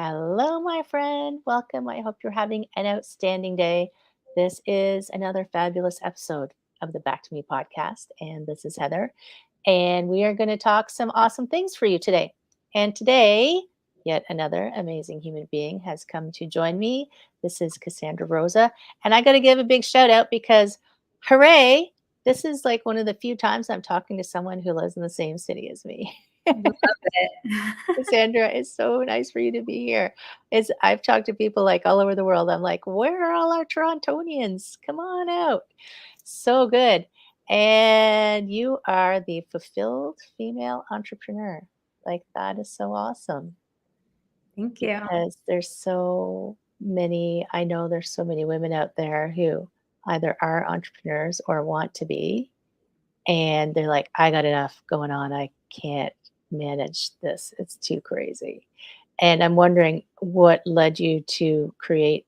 Hello, my friend. Welcome. I hope you're having an outstanding day. This is another fabulous episode of the Back to Me podcast. And this is Heather. And we are going to talk some awesome things for you today. And today, yet another amazing human being has come to join me. This is Cassandra Rosa. And I got to give a big shout out because, hooray, this is like one of the few times I'm talking to someone who lives in the same city as me. Love it. Cassandra, it's so nice for you to be here. I've talked to people like all over the world. I'm like, where are all our Torontonians? Come on out. So good. And you are the fulfilled female entrepreneur. Like that is so awesome Thank you. because I know there's so many women out there who either are entrepreneurs or want to be. And they're like, I got enough going on. I can't manage this. It's too crazy. And I'm wondering what led you to create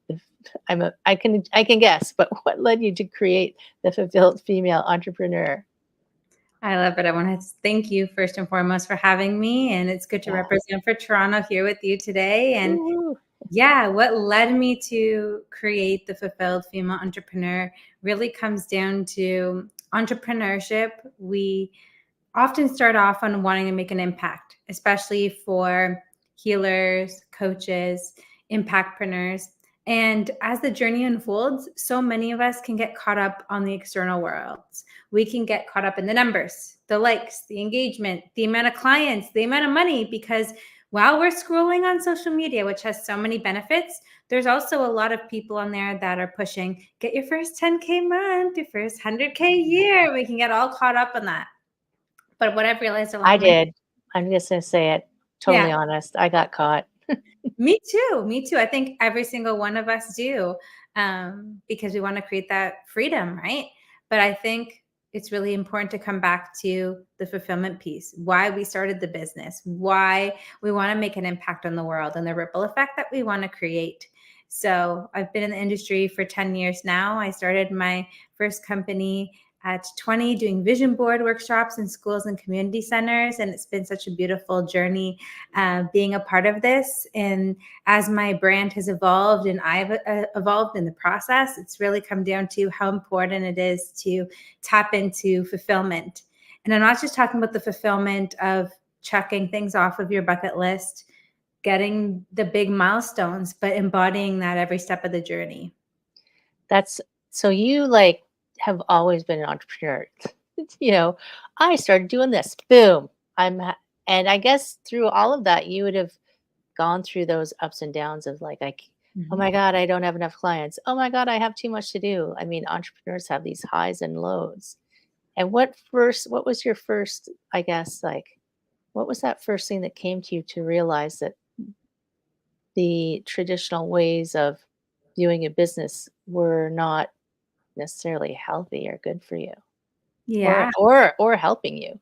I can guess, but what led you to create the fulfilled female entrepreneur? I love it. I want to thank you first and foremost for having me. And it's good to Yeah. represent for Toronto here with you today. And Woo-hoo. yeah, what led me to create the Fulfilled Female Entrepreneur really comes down to entrepreneurship. We often start off on wanting to make an impact, especially for healers, coaches, impactpreneurs. And as the journey unfolds, so many of us can get caught up on the external worlds. We can get caught up in the numbers, the likes, the engagement, the amount of clients, the amount of money, because while we're scrolling on social media, which has so many benefits, there's also a lot of people on there that are pushing, get your first 10K month, your first 100K year. We can get all caught up in that. But what I've realized I along my did. I'm just going to say it yeah, totally honest. I got caught. me too. Me too. I think every single one of us do, because we want to create that freedom, right? But I think it's really important to come back to the fulfillment piece, why we started the business, why we want to make an impact on the world, and the ripple effect that we want to create. So I've been in the industry for 10 years now. I started my first company at 20 doing vision board workshops in schools and community centers. And it's been such a beautiful journey being a part of this. And as my brand has evolved and I've evolved in the process, it's really come down to how important it is to tap into fulfillment. And I'm not just talking about the fulfillment of checking things off of your bucket list, getting the big milestones, but embodying that every step of the journey. That's so you like have always been an entrepreneur. I started doing this. Boom. And I guess through all of that, you would have gone through those ups and downs of like, oh Mhm. my God, I don't have enough clients. Oh my God, I have too much to do. I mean, entrepreneurs have these highs and lows. And what was your first, I guess, like, what was that first thing that came to you to realize that the traditional ways of viewing a business were not necessarily healthy or good for you Yeah. or helping you?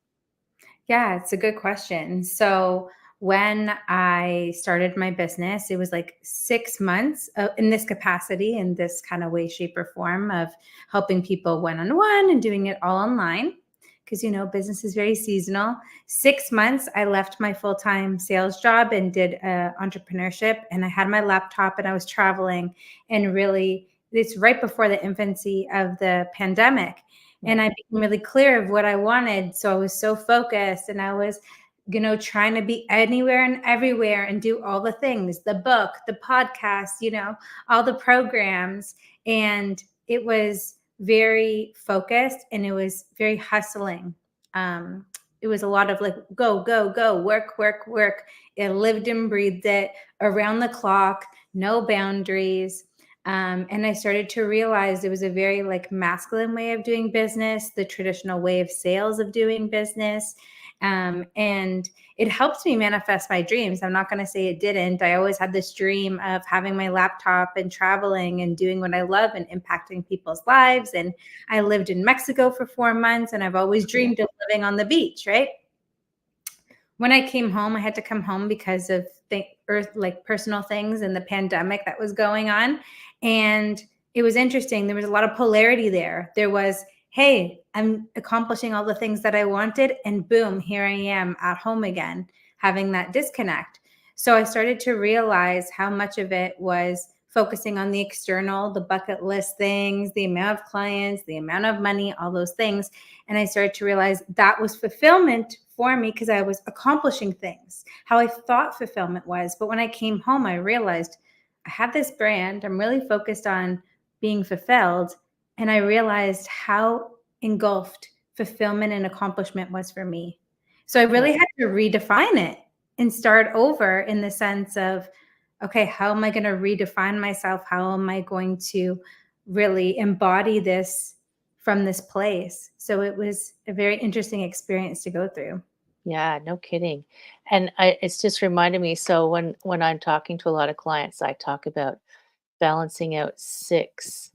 Yeah, it's a good question. So when I started my business, it was like 6 months in this capacity, in this kind of way, shape, or form of helping people one-on-one and doing it all online. Because, business is very seasonal. 6 months, I left my full-time sales job and did entrepreneurship. And I had my laptop and I was traveling. And really, it's right before the infancy of the pandemic. And Right. I became really clear of what I wanted. So I was so focused and I was, trying to be anywhere and everywhere and do all the things, the book, the podcast, all the programs. And it was very focused and it was very hustling. It was a lot of like, go, go, go, work, work, work. It lived and breathed it around the clock, no boundaries. And I started to realize it was a very like masculine way of doing business, the traditional way of sales of doing business. And it helped me manifest my dreams. I'm not going to say it didn't. I always had this dream of having my laptop and traveling and doing what I love and impacting people's lives. And I lived in Mexico for 4 months and I've always Yeah. dreamed of living on the beach, right? When I came home, I had to come home because of personal things and the pandemic that was going on. And it was interesting. There was a lot of polarity there. There was, hey, I'm accomplishing all the things that I wanted. And boom, here I am at home again, having that disconnect. So I started to realize how much of it was focusing on the external, the bucket list things, the amount of clients, the amount of money, all those things. And I started to realize that was fulfillment for me because I was accomplishing things, how I thought fulfillment was. But when I came home, I realized I have this brand, I'm really focused on being fulfilled. And I realized how engulfed fulfillment and accomplishment was for me. So I Yeah. really had to redefine it and start over in the sense of, okay, how am I going to redefine myself? How am I going to really embody this from this place? So it was a very interesting experience to go through. Yeah, no kidding. And it's just reminded me. So when I'm talking to a lot of clients, I talk about balancing out 6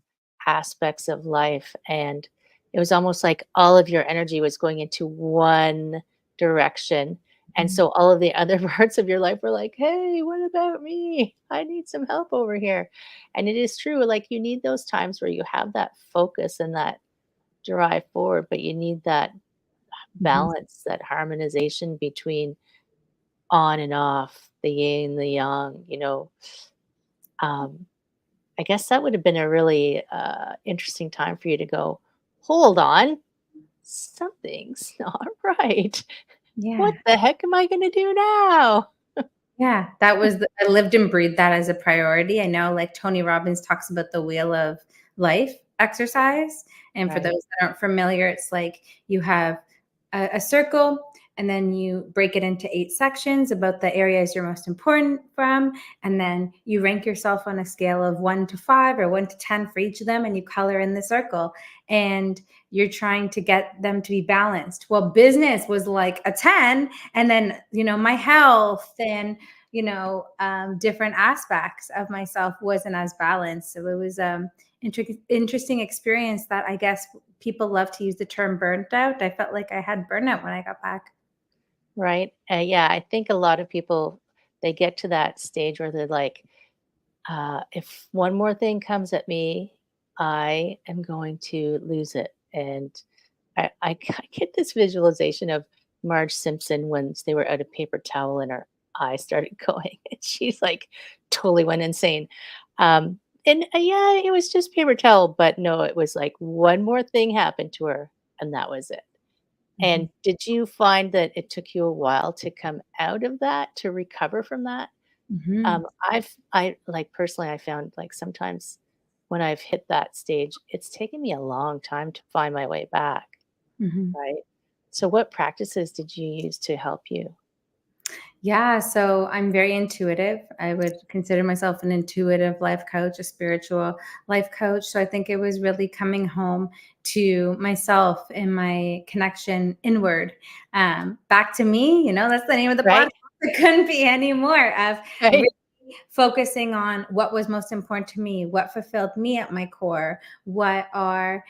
aspects of life, and it was almost like all of your energy was going into one direction, and Mhm. so all of the other parts of your life were like, "Hey, what about me? I need some help over here." And it is true, like, you need those times where you have that focus and that drive forward, but you need that Mhm. balance, that harmonization between on and off, the yin, the yang, um, I guess that would have been a really, interesting time for you to go, "Hold on, something's not right. What Yeah. the heck am I gonna do now?" Yeah, that was I lived and breathed that as a priority. I know, like, Tony Robbins talks about the wheel of life exercise, and for those Right, that aren't familiar, it's like you have a circle, and then you break it into 8 sections about the areas you're most important from, and then you rank yourself on a scale of 1 to 5 or 1 to 10 for each of them, and you color in the circle, and you're trying to get them to be balanced. Well, business was like a 10, and then, my health and different aspects of myself wasn't as balanced. So it was interesting experience that I guess people love to use the term burnt out. I felt like I had burnout when I got back. right, yeah, I think a lot of people, they get to that stage where they're like, "If one more thing comes at me, I am going to lose it," and I get this visualization of Marge Simpson when they were out of paper towel and her eye started going, and she's, like, totally went insane. Yeah, it was just paper towel, but no, it was, like, one more thing happened to her, and that was it. Mhm, And did you find that it took you a while to come out of that, to recover from that? mhm, Personally, I found, like, sometimes when I've hit that stage, it's taken me a long time to find my way back. mhm. Right. So what practices did you use to help you? Yeah, so I'm very intuitive. I would consider myself an intuitive life coach, a spiritual life coach. So I think it was really coming home to myself and my connection inward. Back to me, that's the name of the podcast. Right? It couldn't be any more of Right. focusing on what was most important to me, what fulfilled me at my core, what are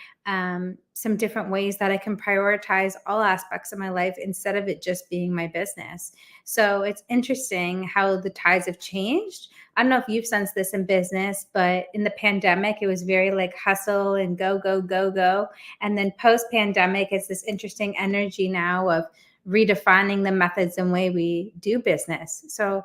some different ways that I can prioritize all aspects of my life instead of it just being my business. So it's interesting how the tides have changed. I don't know if you've sensed this in business, but in the pandemic, it was very like hustle and go, go, go, go. And then post pandemic, it's this interesting energy now of redefining the methods and way we do business. So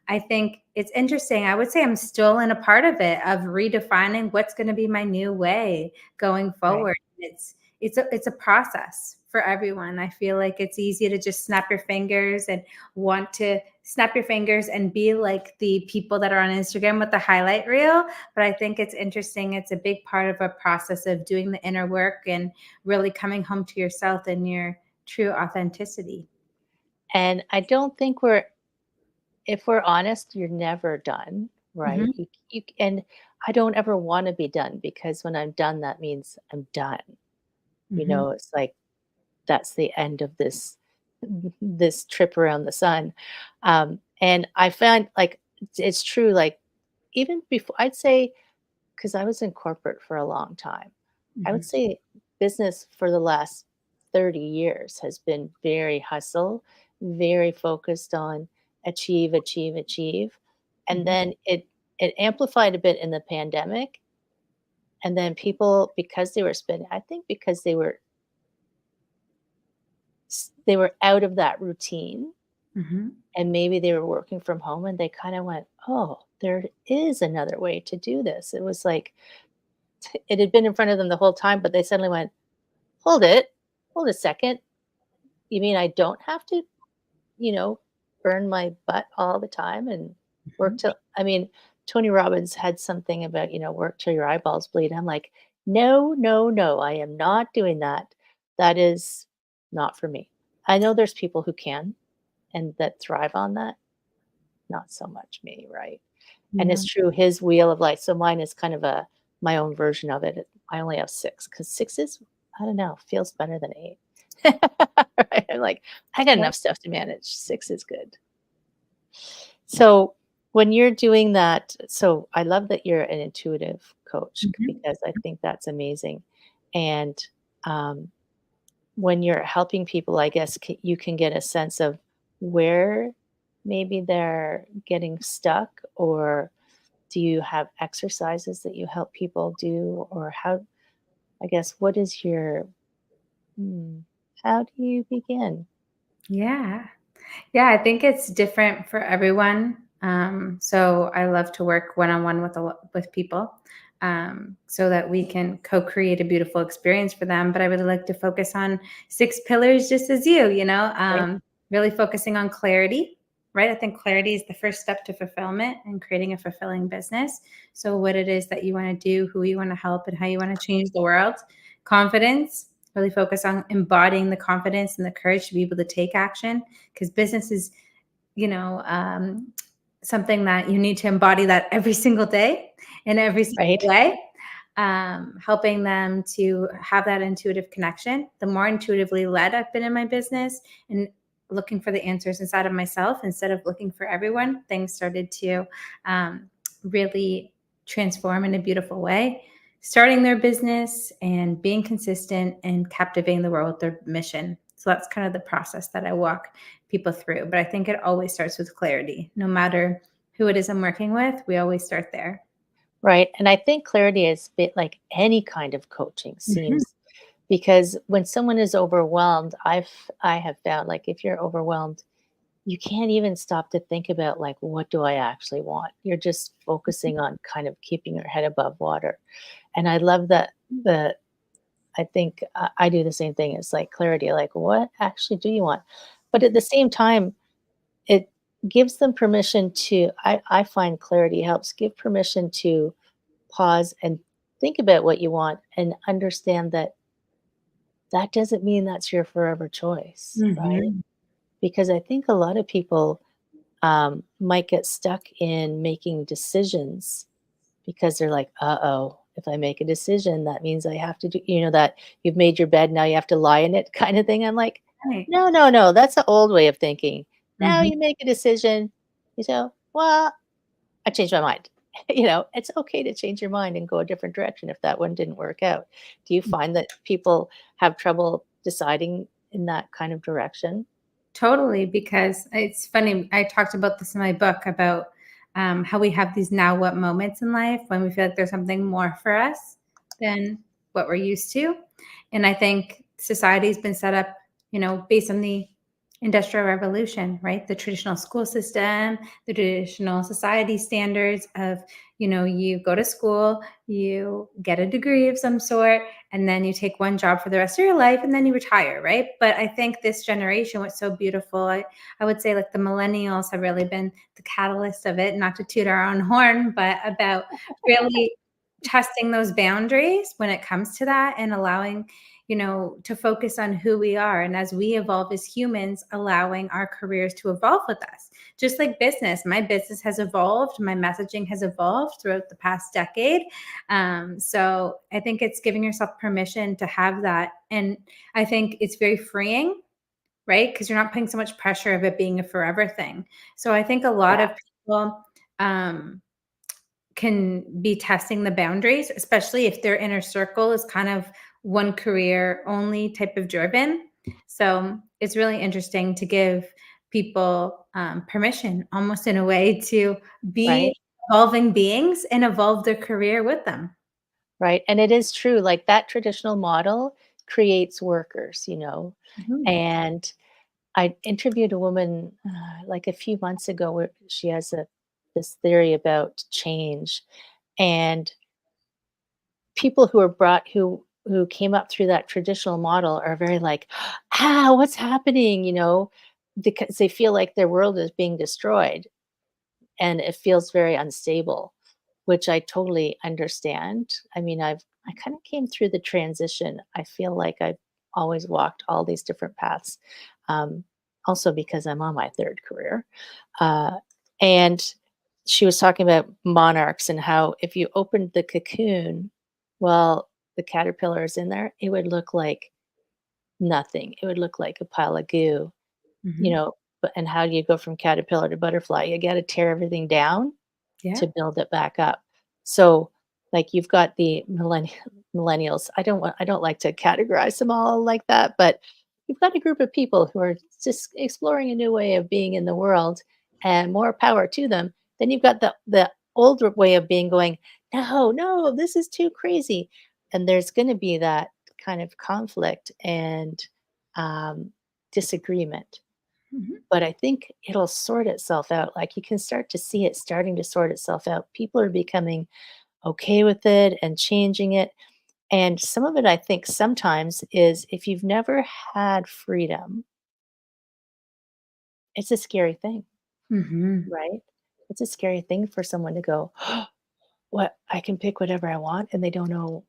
I think it's interesting. I would say I'm still in a part of it of redefining what's going to be my new way going Right. forward. It's a process for everyone. I feel like it's easy to just snap your fingers and want to snap your fingers and be like the people that are on Instagram with the highlight reel. But I think it's interesting. It's a big part of a process of doing the inner work and really coming home to yourself and your true authenticity. And I don't think we're if we're honest, you're never done, right? Mhm, And I don't ever wanna be done because when I'm done, that means I'm done. mhm, It's like that's the end of this trip around the sun. And I find, like, it's true, like, even before I'd say, 'cause I was in corporate for a long time. I would mhm, say business for the last 30 years has been very hustle, very focused on achieve, achieve, achieve. And mhm, then it amplified a bit in the pandemic. And then people, because they were spending, I think because they were out of that routine, Mhm. And maybe they were working from home and they kind of went, oh, there is another way to do this. It was like it had been in front of them the whole time, but they suddenly went, hold it, hold a second. You mean I don't have to, you know, burn my butt all the time and work Mhm. till, I mean, Tony Robbins had something about, work till your eyeballs bleed. I'm like, no, no, no, I am not doing that. That is not for me. I know there's people who can and that thrive on that. Not so much me, right? And Yeah. it's true, his wheel of life, so mine is kind of a my own version of it. I only have 6 because 6 is, I don't know, feels better than 8. Right? I'm like, I got Yep. enough stuff to manage. 6 is good. So, when you're doing that, so I love that you're an intuitive coach Mhm. because I think that's amazing. And, um, when you're helping people, I guess you can get a sense of where maybe they're getting stuck, or do you have exercises that you help people do, or how, I guess, what is your, hmm, how do you begin? Yeah. Yeah, I think it's different for everyone. So I love to work one on one with people, so that we can co-create a beautiful experience for them. But I really like to focus on 6 pillars, just as you. Right? Really focusing on clarity. Right, I think clarity is the first step to fulfillment and creating a fulfilling business. So, what it is that you want to do, who you want to help, and how you want to change the world. Confidence. Really focus on embodying the confidence and the courage to be able to take action, because business is, you know, something that you need to embody that every single day in every single Right? way. Helping them to have that intuitive connection. The more intuitively led I've been in my business and looking for the answers inside of myself instead of looking for everyone, things started to really transform in a beautiful way. Starting their business and being consistent and captivating the world with their mission. So that's kind of the process that I walk people through. But I think it always starts with clarity. No matter who it is I'm working with, we always start there. Right. And I think clarity is bit like any kind of coaching Mhm. seems, because when someone is overwhelmed, I have found, like, if you're overwhelmed, you can't even stop to think about, like, what do I actually want? You're just focusing on kind of keeping your head above water. And I love that the I think I do the same thing. It's like clarity, like, what actually do you want? But at the same time, it gives them permission to, I find clarity helps give permission to pause and think about what you want and understand that that doesn't mean that's your forever choice, right? Mhm. Because I think a lot of people might get stuck in making decisions because they're like, uh-oh, if I make a decision, that means I have to do, that you've made your bed, now you have to lie in it kind of thing. I'm like, Right. no, no, no, that's the old way of thinking. Now Mhm. you make a decision, you say, well, I changed my mind. It's okay to change your mind and go a different direction if that one didn't work out. Do you find that people have trouble deciding in that kind of direction? Totally, because it's funny. I talked about this in my book about how we have these now what moments in life when we feel like there's something more for us than what we're used to. And I think society's been set up, based on the industrial revolution, right? The traditional school system, the traditional society standards of, you go to school, you get a degree of some sort, and then you take one job for the rest of your life and then you retire, right? But I think this generation, what's so beautiful, I would say like the millennials have really been the catalyst of it, not to toot our own horn, but about really testing those boundaries when it comes to that and allowing, to focus on who we are. And as we evolve as humans, allowing our careers to evolve with us. Just like business, my business has evolved, my messaging has evolved throughout the past decade. So I think it's giving yourself permission to have that. And I think it's very freeing, right? Because you're not putting so much pressure of it being a forever thing. So I think a lot Yeah, of people can be testing the boundaries, especially if their inner circle is kind of one career only type of driven. So it's really interesting to give people permission, almost in a way, to be right. evolving beings and evolve their career with them. Right, and it is true, like, that traditional model creates workers, Mhm. and, I interviewed a woman like a few months ago where she has this theory about change, and people who are brought who came up through that traditional model are very like, ah, what's happening, because they feel like their world is being destroyed and it feels very unstable, which I totally understand. I mean, I kind of came through the transition. I feel like I've always walked all these different paths, um, also because I'm on my third career. And she was talking about monarchs and how if you opened the cocoon, well, the caterpillar is in there, it would look like nothing. It would look like a pile of goo, Mhm. and how do you go from caterpillar to butterfly? You got to tear everything down Yeah. to build it back up. So, like, you've got the millennials. I don't like to categorize them all like that, but you've got a group of people who are just exploring a new way of being in the world, and more power to them. Then you've got the older way of being going, "No, no, this is too crazy." And there's gonna be that kind of conflict and, um, disagreement. Mhm. But I think it'll sort itself out, like, you can start to see it starting to sort itself out. People are becoming okay with it and changing it, and some of it, I think, sometimes is if you've never had freedom, it's a scary thing, Mhm. right? It's a scary thing for someone to go, "What? I can pick whatever I want," and they don't know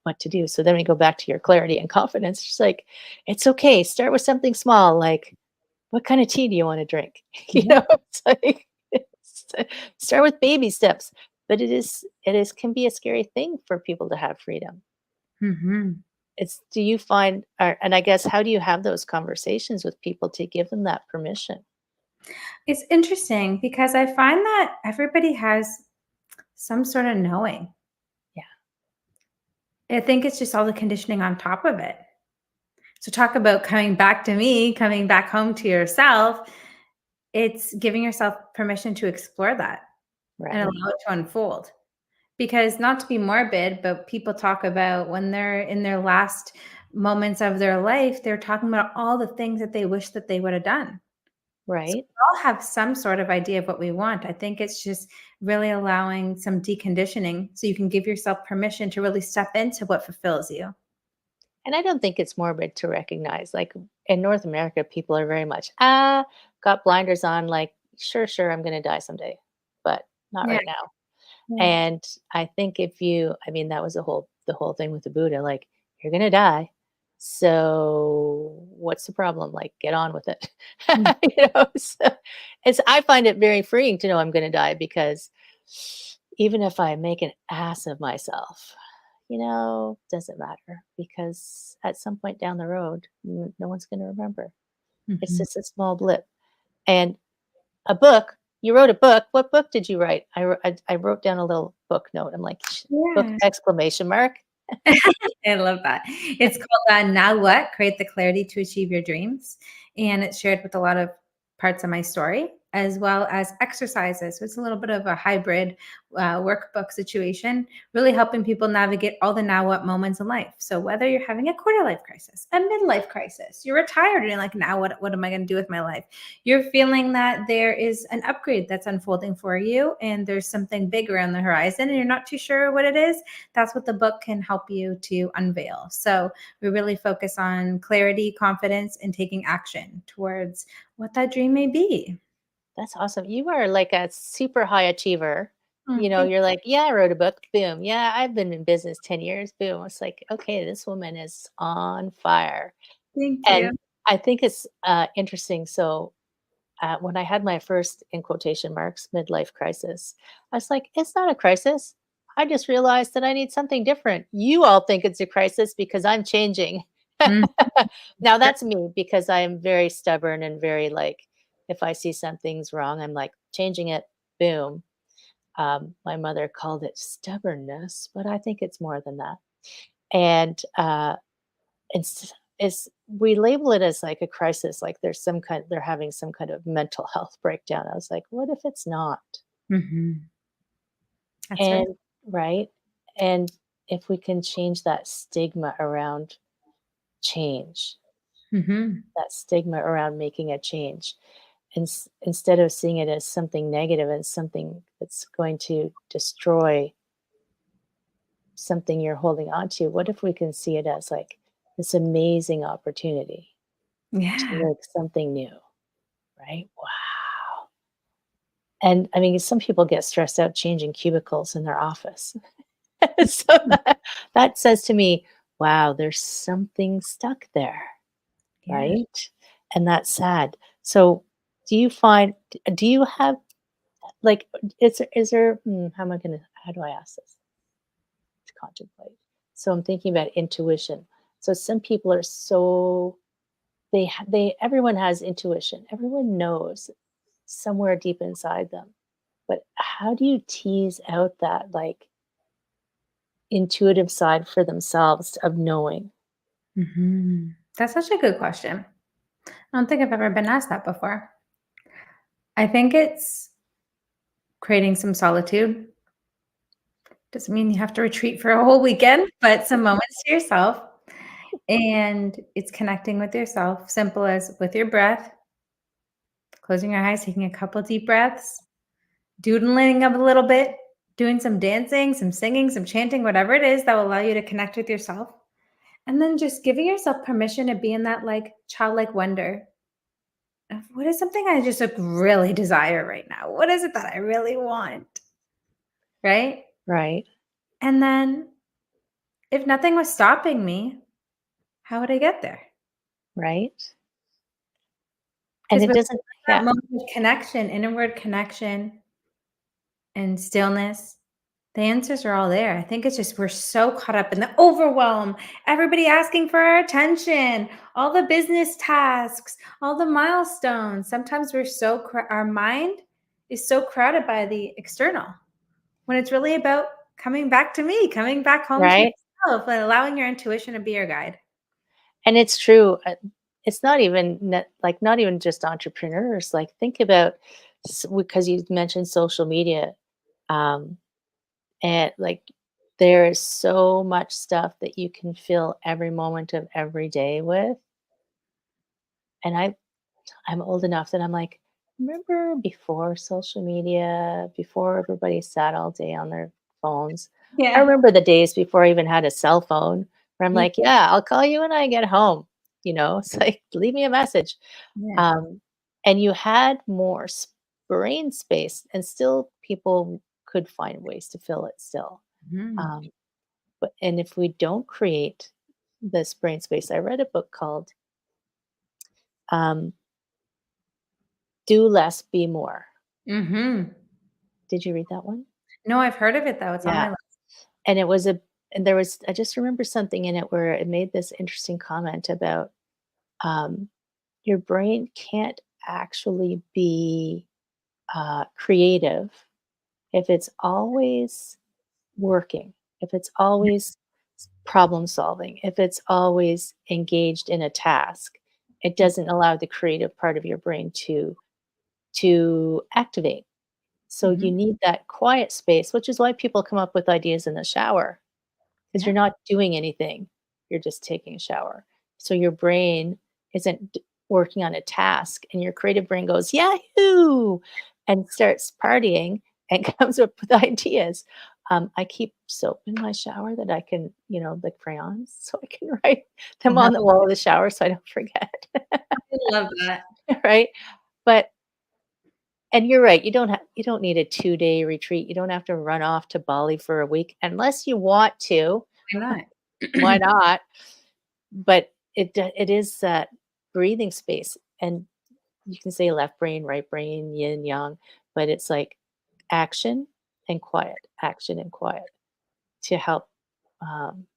what to do. So then we go back to your clarity and confidence, just like, "It's okay, start with something small, like, what kind of tea do you wanna drink?" Yeah. It's like, it's start with baby steps, but it is can be a scary thing for people to have freedom. Mhm. It's do you find and I guess, how do you have those conversations with people to give them that permission? It's interesting because I find that everybody has some sort of knowing. Yeah, I think it's just all the conditioning on top of it. So talk about coming back to me, coming back home to yourself. It's giving yourself permission to explore that and right, allow it to unfold. Because not to be morbid, but people talk about when they're in their last moments of their life, they're talking about all the things that they wish that they would have done. So right. we all have some sort of idea of what we want. I think it's just really allowing some deconditioning so you can give yourself permission to really step into what fulfills you. And I don't think it's morbid to recognize, like, in North America, people are very much, got blinders on, like, "Sure, sure, I'm gonna die someday, but not Yeah, right now." yeah. And I think I mean, that was the whole thing with the Buddha, like, "You're gonna die, so what's the problem? Like, get on with it." Mm, So I find it very freeing to know I'm gonna die because even if I make an ass of myself, doesn't matter because at some point down the road, no one's gonna remember. It's mhm. just a small blip. And a book? You wrote a book? What book did you write? I wrote down a little book note. I'm like, "Book!" Yeah. Exclamation mark. I love that. It's called, Now What? Create the Clarity to Achieve Your Dreams, and it's shared with a lot of parts of my story, as well as exercises. So it's a little bit of a hybrid, workbook situation, really helping people navigate all the now what moments in life. So whether you're having a quarter life crisis, a midlife crisis, you're retired and you're like, "Now what am I gonna do with my life?" You're feeling that there is an upgrade that's unfolding for you, and there's something bigger on the horizon, and you're not too sure what it is. That's what the book can help you to unveil. So we really focus on clarity, confidence, and taking action towards what that dream may be. That's awesome. You are like a super high achiever. Oh, You're like, "Yeah, I wrote a book. Boom. Yeah, I've been in business 10 years. Boom." It's like, "Okay, this woman is on fire." thank you. And I think it's, interesting. So, when I had my first, in quotation marks, midlife crisis, I was like, it's not a crisis. I just realized that I need something different. You all think it's a crisis because I'm changing. Mm, Now that's me because I am very stubborn and very like, if I see something's wrong, I'm like changing it. Boom. My mother called it stubbornness, but I think it's more than that. And is we label it as like a crisis, like they're having some kind of mental health breakdown. I was like, what if it's not? mhm. That's right. And right? And if we can change that stigma around change. Mhm. that stigma around making a change. And instead of seeing it as something negative and something that's going to destroy something you're holding on to, what if we can see it as like this amazing opportunity to Yeah. make something new, right? Wow. And I mean, some people get stressed out changing cubicles in their office. So that says to me, wow, there's something stuck there, Yeah. right? And that's sad. So do you find, do you have like, is there, how am I going to, how do I ask this to contemplate? So I'm thinking about intuition. So some people are so, everyone has intuition. Everyone knows somewhere deep inside them. But how do you tease out that like intuitive side for themselves of knowing? Mhm. That's such a good question. I don't think I've ever been asked that before. I think it's creating some solitude. Doesn't mean you have to retreat for a whole weekend, but some moments to yourself. And it's connecting with yourself, simple as with your breath, closing your eyes, taking a couple deep breaths, doodling a little bit, doing some dancing, some singing, some chanting, whatever it is that will allow you to connect with yourself. And then just giving yourself permission to be in that like childlike wonder of what is something I just like really desire right now? What is it that I really want? Right. Right, And then if nothing was stopping me, how would I get there? right. And Because it with doesn't, that yeah, moment of connection, inward connection and stillness, the answers are all there. I think it's just we're so caught up in the overwhelm, everybody asking for our attention, all the business tasks, all the milestones. Sometimes we're so our mind is so crowded by the external when it's really about coming back to me, coming back home to right. yourself, and allowing your intuition to be your guide. And it's true. It's not even like not even just entrepreneurs. Like think about because you mentioned social media, um, and like there is so much stuff that you can fill every moment of every day with. And I'm old enough that I'm like, remember before social media, before everybody sat all day on their phones? I Yeah. remember the days before I even had a cell phone where I'm Yeah. like, yeah, I'll call you when I get home. It's like, leave me a message. Yeah. Um, and you had more brain space, and still people could find ways to fill it still. Mhm. Um, and if we don't create this brain space, I read a book called um, Do Less, Be More. Mhm. Did you read that one? No, I've heard of it though. It's on Yeah, my list. and it was a and there was I just remember something in it where it made this interesting comment about, um, your brain can't actually be, creative if it's always working, if it's always problem solving, if it's always engaged in a task. It doesn't allow the creative part of your brain to activate. So you Mhm. need that quiet space, which is why people come up with ideas in the shower. 'Cause Yeah. you're not doing anything, you're just taking a shower. So your brain isn't working on a task, and your creative brain goes, "Yahoo!" and starts partying and comes up with ideas. I keep soap in my shower that I can, the crayons, so I can write them Uh-huh. on the wall of the shower so I don't forget, I love that. right? But and you're right, you don't need a 2-day retreat, you don't have to run off to Bali for a week unless you want to. Why not? Why not? But it is that breathing space, and you can say left brain, right brain, yin, yang, but it's like action and quiet to help, um,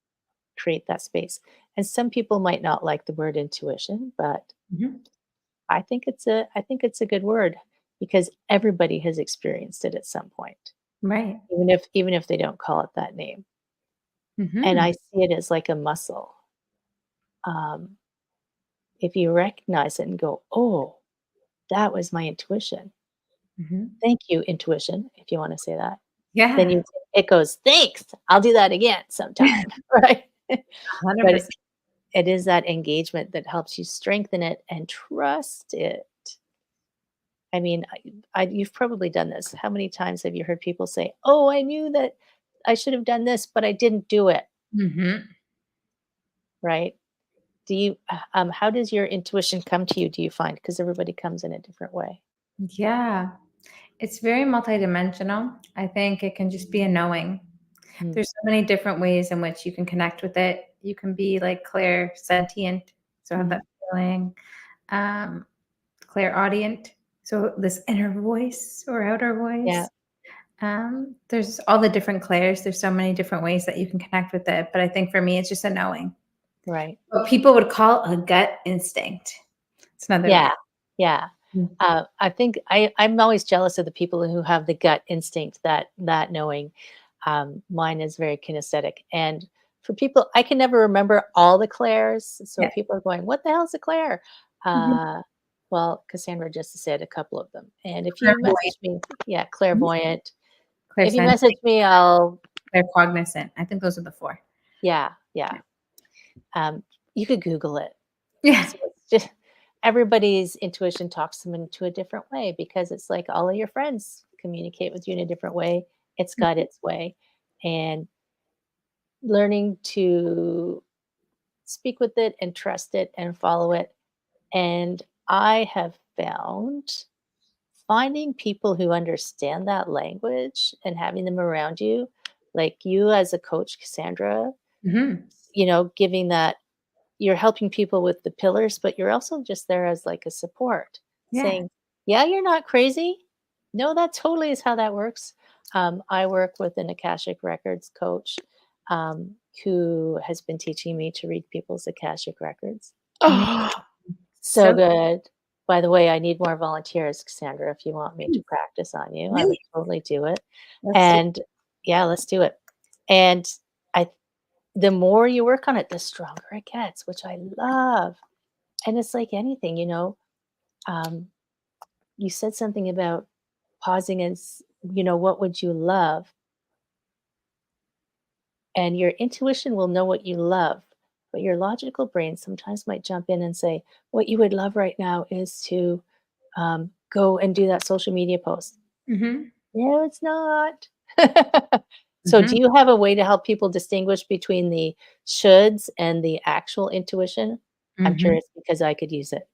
create that space. And some people might not like the word intuition, but Mhm. I think it's a good word because everybody has experienced it at some point, Right. even if they don't call it that name. And Mhm. I see it as like a muscle. Um, if you recognize it and go, "Oh, that was my intuition. Mhm. Thank you, intuition," if you wanna say that. Then Yeah. it goes, "Thanks, I'll do that again sometime," right? But 100%. it is that engagement that helps you strengthen it and trust it. I mean, you've probably done this. How many times have you heard people say, "Oh, I knew that I should have done this, but I didn't do it," Mhm. right? Do you, how does your intuition come to you, do you find? Because everybody comes in a different way. Yeah. It's very multidimensional. I think it can just be a knowing. Mm, There's so many different ways in which you can connect with it. You can be like clairsentient, so have that mhm. feeling. Um, clairaudient, so this inner voice or outer Yeah, voice. There's all the different clairs. There's so many different ways that you can connect with it. But I think for me, it's just a knowing. right. What people would call a gut instinct. It's another way. Yeah, yeah. Mm. I think I'm always jealous of the people who have the gut instinct, that knowing. Mine is very kinesthetic, and for people, I can never remember all the clairs. So Yeah. people are going, "What the hell is a clair?" Mhm. Uh, well, Cassandra just said a couple of them, and if you Clairvoyant, message me, yeah, clairvoyant. If you clairsentient, message me, I'll, claircognizant. I think those are the four. yeah, yeah. Um, you could Google it. Yeah. So it's just everybody's intuition talks them into a different way because it's like all of your friends communicate with you in a different way. It's got its way. And learning to speak with it and trust it and follow it. And I have found finding people who understand that language and having them around you, like you as a coach, Cassandra, Mhm. giving that, you're helping people with the pillars, but you're also just there as like a support, Yeah. saying, "Yeah, you're not crazy. No, that totally is how that works." I work with an Akashic Records coach who has been teaching me to read people's Akashic Records. Amazing. Oh, so So good. By the way, I need more volunteers, Cassandra. If you want me to please, practice on you, I would please, totally do it. let's do. And yeah, let's do it. And I the more you work on it, the stronger it gets, which I love. And it's like anything, um, you said something about pausing and, what would you love? And your intuition will know what you love. But your logical brain sometimes might jump in and say, what you would love right now is to go and do that social media post. Mhm. No, it's not. So, do Mhm. you have a way to help people distinguish between the shoulds and the actual intuition? I'm Mhm. curious because I could use it.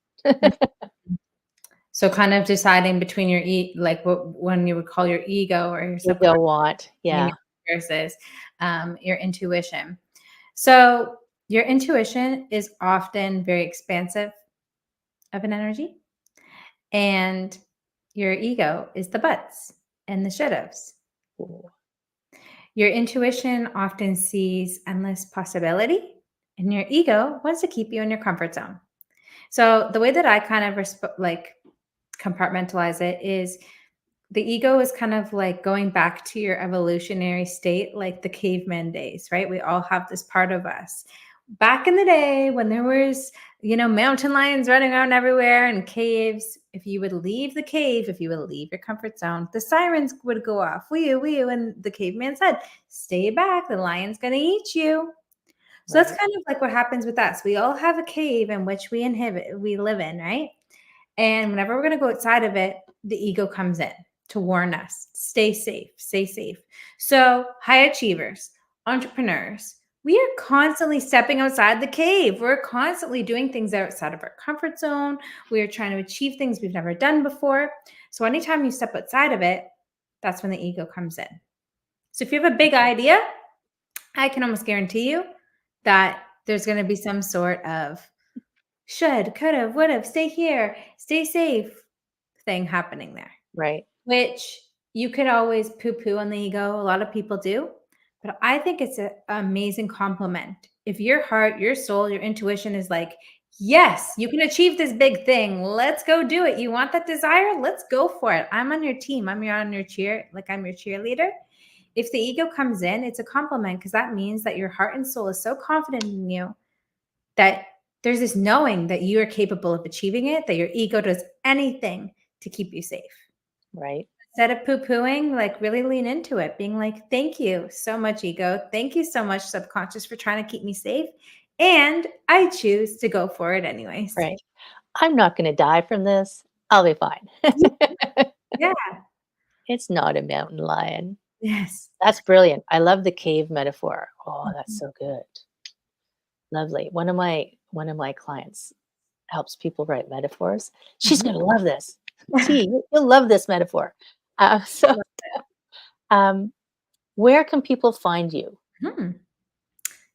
So kind of deciding between your like what when you would call your ego or your Ego subconscious want, yeah, versus your intuition. So your intuition is often very expansive of an energy, and your ego is the buts and the should haves. ooh, Your intuition often sees endless possibility, and your ego wants to keep you in your comfort zone. So the way that I kind of like compartmentalize it is the ego is kind of like going back to your evolutionary state, like the caveman days, right? We all have this part of us. Back in the day when there was, mountain lions running around everywhere and caves, if you would leave the cave, if you would leave your comfort zone, the sirens would go off. Wee wee, and the caveman said, "Stay back, the lion's going to eat you." So that's right, kind of like what happens with us. We all have a cave in which we live in, right? And whenever we're going to go outside of it, the ego comes in to warn us, stay safe, stay safe. So, high achievers, entrepreneurs, we are constantly stepping outside the cave. We're constantly doing things outside of our comfort zone. We are trying to achieve things we've never done before. So, anytime you step outside of it, that's when the ego comes in. So, if you have a big idea, I can almost guarantee you that there's going to be some sort of should, could have, would have, stay here, stay safe thing happening there, right, which you could always poo poo on the ego. A lot of people do. But I think it's an amazing compliment. If your heart, your soul, your intuition is like, yes, you can achieve this big thing. Let's go do it. You want that desire? Let's go for it. I'm on your team. I'm your I'm your cheerleader. If the ego comes in, it's a compliment because that means that your heart and soul is so confident in you that there's this knowing that you are capable of achieving it, that your ego does anything to keep you safe. right, Instead of poo-pooing, like really lean into it, being like, thank you so much, ego. Thank you so much, subconscious, for trying to keep me safe. And I choose to go for it anyways. Right. I'm not going to die from this. I'll be fine. Yeah. It's not a mountain lion. Yes. That's brilliant. I love the cave metaphor. Oh, that's Mhm. so good. Lovely. One of my clients helps people write metaphors. She's Mhm. gonna love this. T, you'll love this metaphor. So, Love um, where can people find you? Hmm.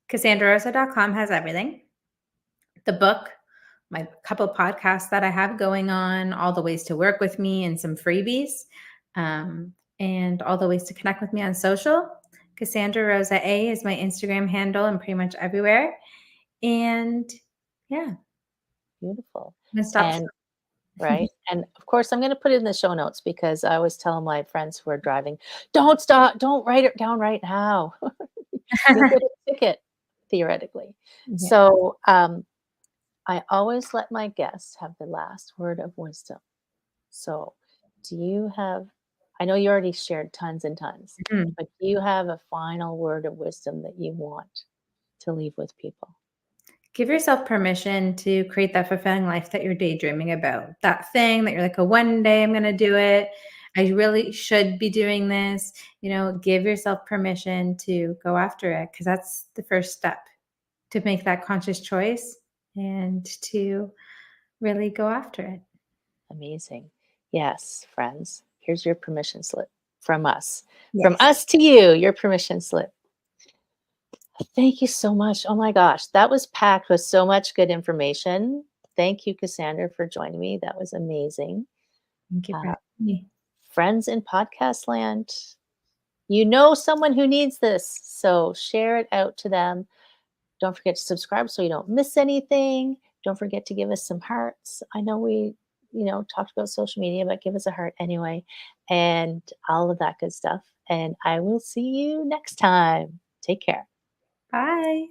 CassandraRosa.com has everything. The book, my couple podcasts that I have going on, all the ways to work with me, and some freebies, and all the ways to connect with me on social. Cassandra Rosa A is my Instagram handle and pretty much everywhere. And yeah, Beautiful. I'm stop. And right. And of course, I'm going to put it in the show notes because I always tell my friends who are driving, don't stop, don't write it down right now. You'll get a ticket, theoretically. Yeah. So I always let my guests have the last word of wisdom. So, do you have, I know you already shared tons and tons, Mhm. but do you have a final word of wisdom that you want to leave with people? Give yourself permission to create that fulfilling life that you're daydreaming about. That thing that you're like, oh, one day I'm going to do it. I really should be doing this. Give yourself permission to go after it because that's the first step to make that conscious choice and to really go after it. Amazing. Yes, friends, here's your permission slip from us. From Yes. us to you, your permission slip. Thank you so much. Oh my gosh, that was packed with so much good information. Thank you, Cassandra, for joining me. That was amazing. Thank you for Uh, having me. Friends in podcast land, you know someone who needs this, so share it out to them. Don't forget to subscribe so you don't miss anything. Don't forget to give us some hearts. I know we, talked about social media, but give us a heart anyway, and all of that good stuff. And I will see you next time. Take care. Bye.